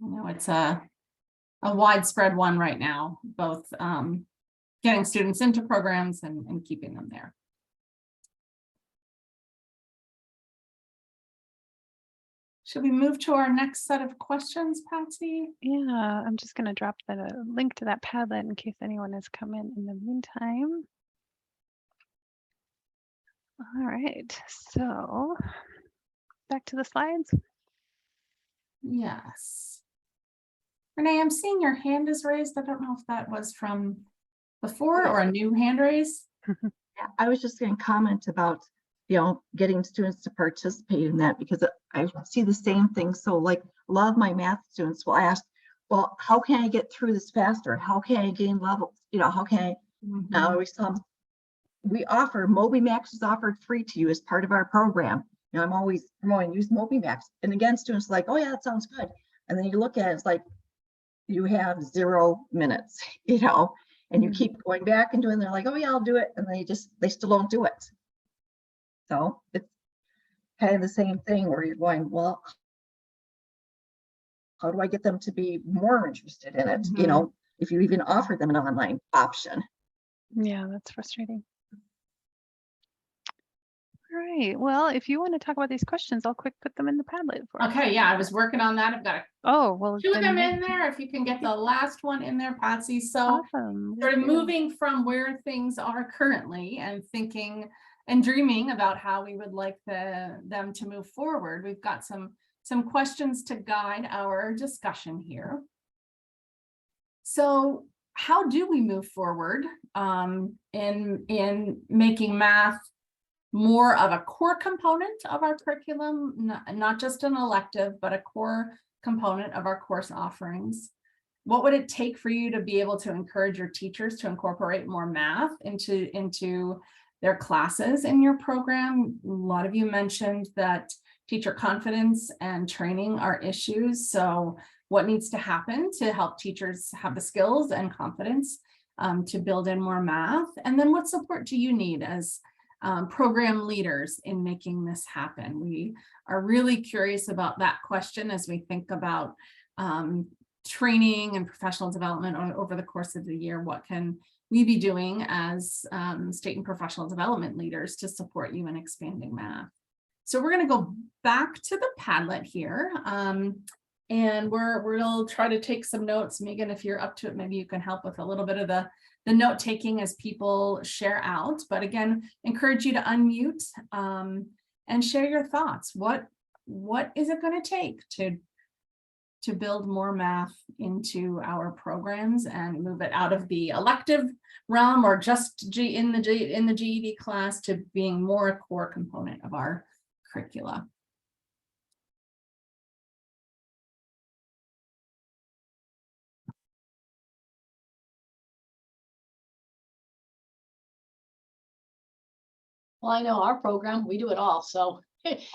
I know it's a widespread one right now, both getting students into programs and keeping them there. Should we move to our next set of questions, Patsy? Yeah, I'm just going to drop the link to that Padlet in case anyone has come in the meantime. All right, so back to the slides. Yes. Renee, I'm seeing your hand is raised. I don't know if that was from before or a new hand raise. Yeah, I was just going to comment about, getting students to participate in that, because I see the same thing. So like a lot of my math students will ask, well, how can I get through this faster? How can I gain levels? How can I, now I always tell them, we offer, MobiMax is offered free to you as part of our program. I'm always promoting, use MobiMax. And again, students are like, oh yeah, that sounds good. And then you look at it, it's like, you have 0 minutes, and you keep going back and doing, they're like, oh yeah, I'll do it. And they still don't do it. So it's kind of the same thing where you're going, well, how do I get them to be more interested in it? If you even offer them an online option. Yeah, that's frustrating. All right, well, if you want to talk about these questions, I'll quick put them in the Padlet for us. Okay, yeah, I was working on that. I've got two of them in there. If you can get the last one in there, Patsy. So awesome. sort of moving from where things are currently and thinking and dreaming about how we would like them to move forward. We've got some questions to guide our discussion here. So how do we move forward in making math more of a core component of our curriculum, not just an elective, but a core component of our course offerings? What would it take for you to be able to encourage your teachers to incorporate more math into their classes in your program? A lot of you mentioned that teacher confidence and training are issues. So what needs to happen to help teachers have the skills and confidence to build in more math? And then what support do you need as program leaders in making this happen? We are really curious about that question as we think about training and professional development over the course of the year. What can we be doing as state and professional development leaders to support you in expanding math? So we're going to go back to the Padlet here, and we'll try to take some notes. Megan, if you're up to it, maybe you can help with a little bit of the note taking as people share out. But again, encourage you to unmute and share your thoughts. What is it going to take to build more math into our programs and move it out of the elective realm or just in the GED class to being more a core component of our curricula? Well, I know our program, we do it all. So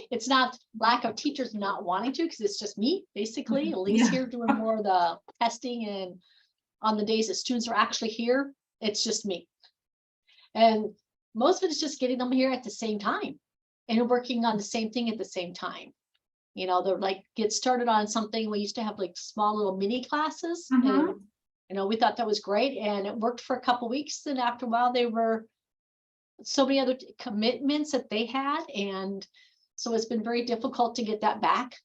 it's not lack of teachers not wanting to, because it's just me, basically. Elise here doing more of the testing, and on the days that students are actually here, it's just me. And most of it is just getting them here at the same time and working on the same thing at the same time. They're like, get started on something. We used to have like small little mini classes, and we thought that was great, and it worked for a couple of weeks. Then after a while, they were so many other commitments that they had, and so it's been very difficult to get that back.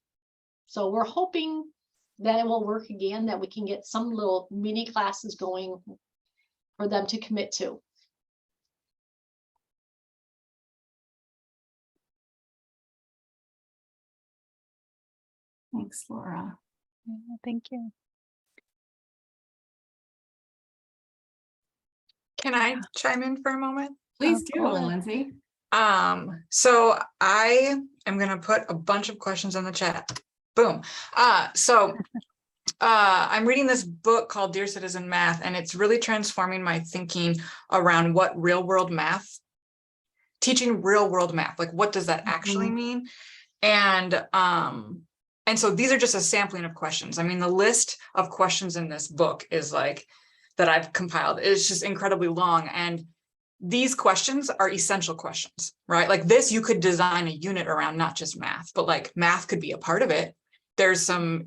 So we're hoping that it will work again, that we can get some little mini classes going for them to commit to. Thanks, Laura. Thank you. Can I chime in for a moment? Please do, Lindsay. So I am going to put a bunch of questions in the chat. Boom. I'm reading this book called Dear Citizen Math, and it's really transforming my thinking around what real world math, teaching real world math, like what does that actually mean? And so these are just a sampling of questions. I mean, the list of questions in this book is like, that I've compiled, is just incredibly long. And these questions are essential questions, right? Like this, you could design a unit around not just math, but like math could be a part of it. There's some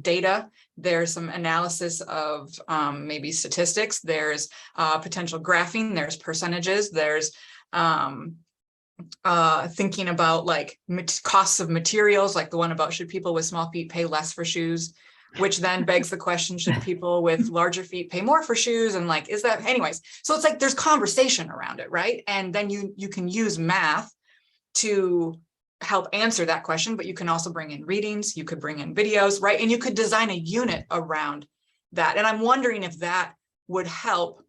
data, there's some analysis of maybe statistics, there's potential graphing, there's percentages, there's thinking about like costs of materials, like the one about should people with small feet pay less for shoes, which then begs the question, should people with larger feet pay more for shoes? And like, is that anyways? So it's like, there's conversation around it, right? And then you can use math to help answer that question, but you can also bring in readings, you could bring in videos, right? And you could design a unit around that. And I'm wondering if that would help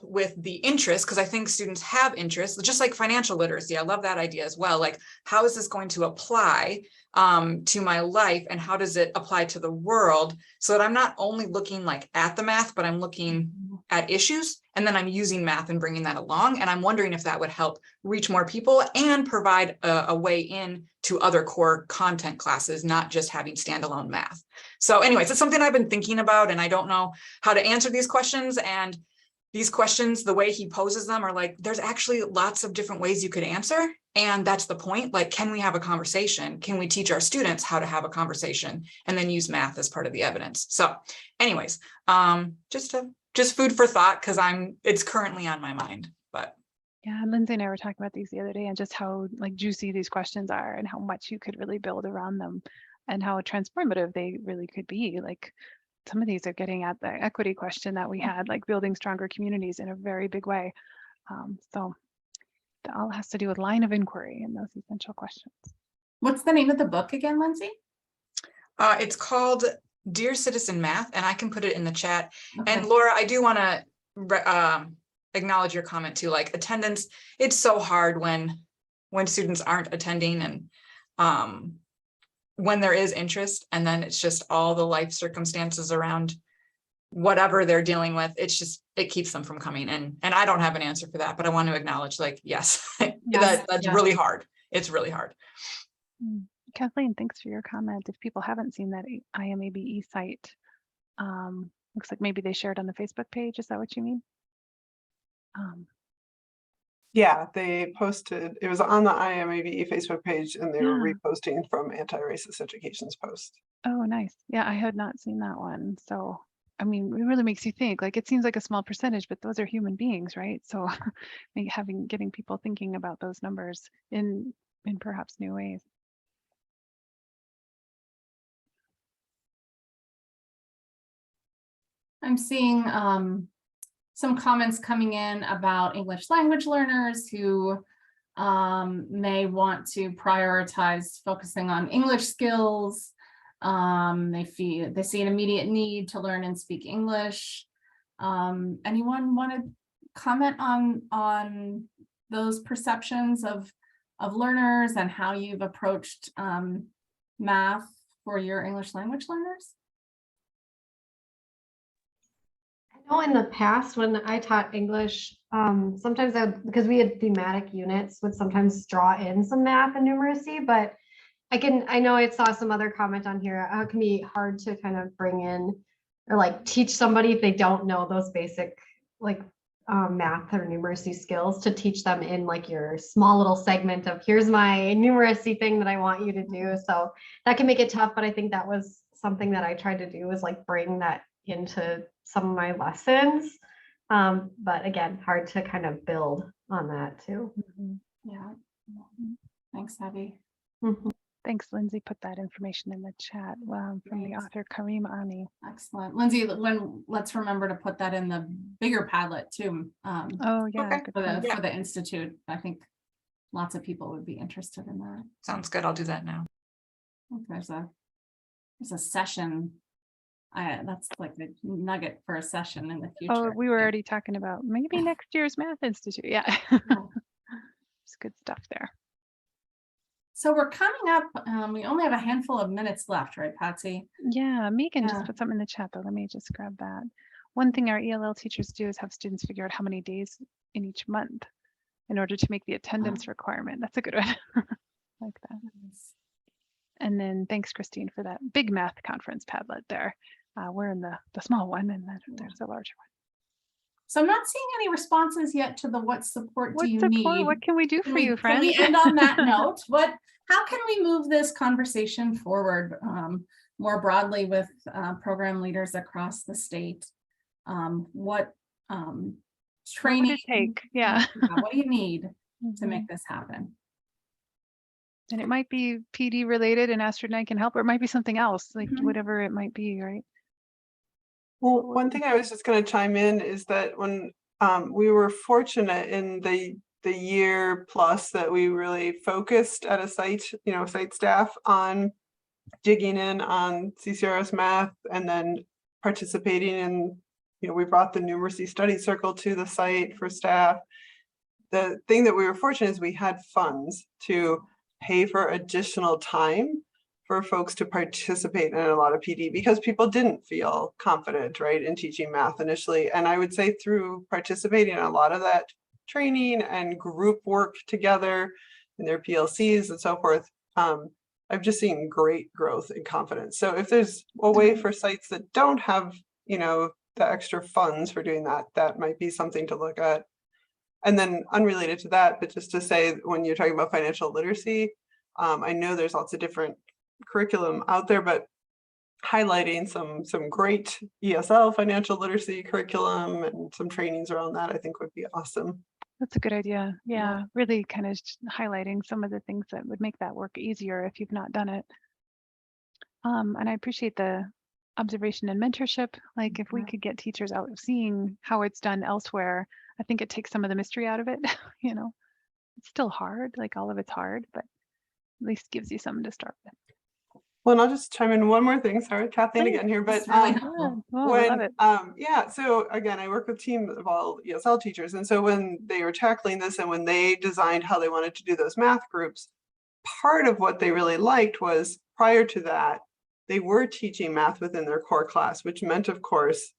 with the interest, because I think students have interest, just like financial literacy. I love that idea as well. Like, how is this going to apply to my life, and how does it apply to the world, so that I'm not only looking like at the math, but I'm looking at issues, and then I'm using math and bringing that along. And I'm wondering if that would help reach more people and provide a way in to other core content classes, not just having standalone math. So anyways, it's something I've been thinking about, and I don't know how to answer these questions. And these questions, the way he poses them, are like, there's actually lots of different ways you could answer. And that's the point. Like, can we have a conversation? Can we teach our students how to have a conversation, and then use math as part of the evidence? So anyways, just food for thought, because it's currently on my mind. But Yeah, Lindsay and I were talking about these the other day, and just how like juicy these questions are, and how much you could really build around them, and how transformative they really could be. Like, some of these are getting at the equity question that we had, like building stronger communities in a very big way. So that all has to do with line of inquiry and those essential questions. What's the name of the book again, Lindsay? It's called Dear Citizen Math, and I can put it in the chat. Okay. And Laura, I do want to acknowledge your comment too. Like, attendance, it's so hard when students aren't attending, and when there is interest, and then it's just all the life circumstances around whatever they're dealing with. It's just, it keeps them from coming. And I don't have an answer for that, but I want to acknowledge, like, yes, that's really hard. It's really hard. Kathleen, thanks for your comment. If people haven't seen that IMABE site, looks like maybe they shared on the Facebook page. Is that what you mean? Yeah, they posted, it was on the IMABE Facebook page, and they were reposting from Anti-Racist Education's post. Oh, nice. Yeah, I had not seen that one. So, I mean, it really makes you think. Like, it seems like a small percentage, but those are human beings, right? So getting people thinking about those numbers in perhaps new ways. I'm seeing some comments coming in about English language learners who may want to prioritize focusing on English skills. They see an immediate need to learn and speak English. Anyone want to comment on those perceptions of learners, and how you've approached math for your English language learners? I know in the past when I taught English, sometimes because we had thematic units, would sometimes draw in some math and numeracy, but I know I saw some other comment on here. It can be hard to kind of bring in or like teach somebody if they don't know those basic like math or numeracy skills, to teach them in like your small little segment of here's my numeracy thing that I want you to do. So that can make it tough, but I think that was something that I tried to do, was like bring that into some of my lessons. But again, hard to kind of build on that too. Yeah. Thanks, Abby. Thanks, Lindsay. Put that information in the chat from the author Karim Ani. Excellent. Lindsay, let's remember to put that in the bigger Padlet too. Oh yeah, Okay. For the Institute. I think lots of people would be interested in that. Sounds good. I'll do that now. There's a session. That's like the nugget for a session in the future. Oh, we were already talking about maybe next year's Math Institute. Yeah. It's good stuff there. So we're coming up, we only have a handful of minutes left, right, Patsy? Yeah, Megan just put something in the chat though. Let me just grab that. One thing our ELL teachers do is have students figure out how many days in each month in order to make the attendance requirement. That's a good one. Like that. And then thanks, Christine, for that big math conference Padlet there. We're in the small one, and then there's a larger one. So I'm not seeing any responses yet to the what support What do you support? need? What can we do for you, Can we friend? end on that note? How can we move this conversation forward more broadly with program leaders across the state? What What would training? it take? Yeah. What do you need to Mhm. make this happen? And it might be PD related and Astrid and I can help, or it might be something else, like Mhm. whatever it might be, right? Well, one thing I was just going to chime in is that when we were fortunate in the year plus that we really focused at a site, site staff on digging in on CCRS math and then participating in, we brought the Numeracy study circle to the site for staff. The thing that we were fortunate is we had funds to pay for additional time for folks to participate in a lot of PD because people didn't feel confident, right, in teaching math initially. And I would say through participating in a lot of that training and group work together in their PLCs and so forth, I've just seen great growth in confidence. So if there's a way for sites that don't have, the extra funds for doing that, that might be something to look at. And then unrelated to that, but just to say, when you're talking about financial literacy, I know there's lots of different curriculum out there, but highlighting some great ESL financial literacy curriculum and some trainings around that, I think would be awesome. That's a good idea. Yeah, really kind of highlighting some of the things that would make that work easier if you've not done it. And I appreciate the observation and mentorship. Like if we could get teachers out of seeing how it's done elsewhere, I think it takes some of the mystery out of it. It's still hard, like all of it's hard, but at least gives you something to start with. Well, and I'll just chime in one more thing. Sorry, Kathleen again here, but Really helpful. Oh, I love it. So again, I work with a team of all ESL teachers. And so when they were tackling this and when they designed how they wanted to do those math groups, part of what they really liked was prior to that, they were teaching math within their core class, which meant, of course,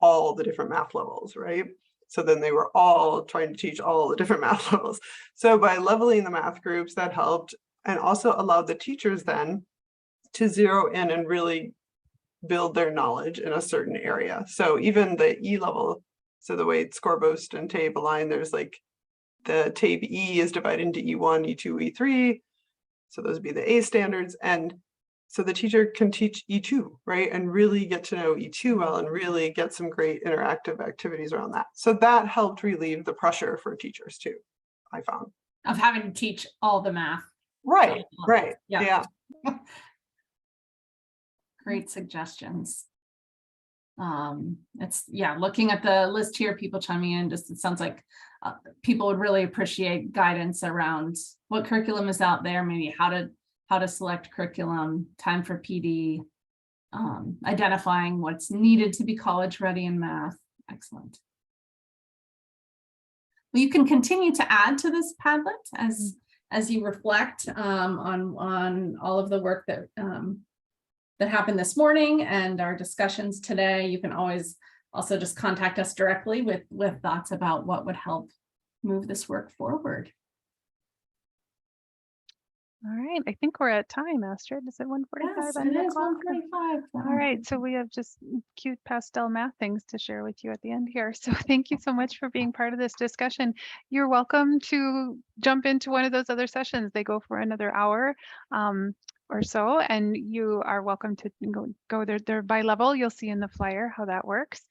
all the different math levels, right? So then they were all trying to teach all the different math levels. So by leveling the math groups, that helped and also allowed the teachers then to zero in and really build their knowledge in a certain area. So even the E level, so the way it's score boost and TABE align, there's like the TABE E is divided into E1, E2, E3. So those would be the A standards. And so the teacher can teach E2, right? And really get to know E2 well and really get some great interactive activities around that. So that helped relieve the pressure for teachers too, I found. Of having to teach all the math. Right. Yeah. Great suggestions. Looking at the list here, people chiming in, it sounds like people would really appreciate guidance around what curriculum is out there, maybe how to select curriculum, time for PD, identifying what's needed to be college ready in math. Excellent. Well, you can continue to add to this Padlet as you reflect on all of the work that that happened this morning and our discussions today. You can always also just contact us directly with thoughts about what would help move this work forward. All right, I think we're at time, Astrid. Is it 1:45? Yes, it is 1:45. All right, so we have just cute pastel math things to share with you at the end here. So thank you so much for being part of this discussion. You're welcome to jump into one of those other sessions. They go for another hour or so, and you are welcome to go there. They're by level. You'll see in the flyer how that works.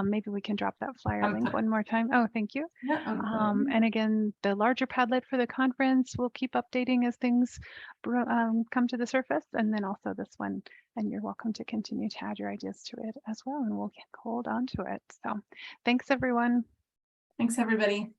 Maybe we can drop that flyer link one more time. Oh, thank you. Yeah, and again, the larger Padlet for the conference, we'll keep updating as things come to the surface, and then also this one. And you're welcome to continue to add your ideas to it as well, and we'll hold on to it. So thanks, everyone. Thanks, everybody.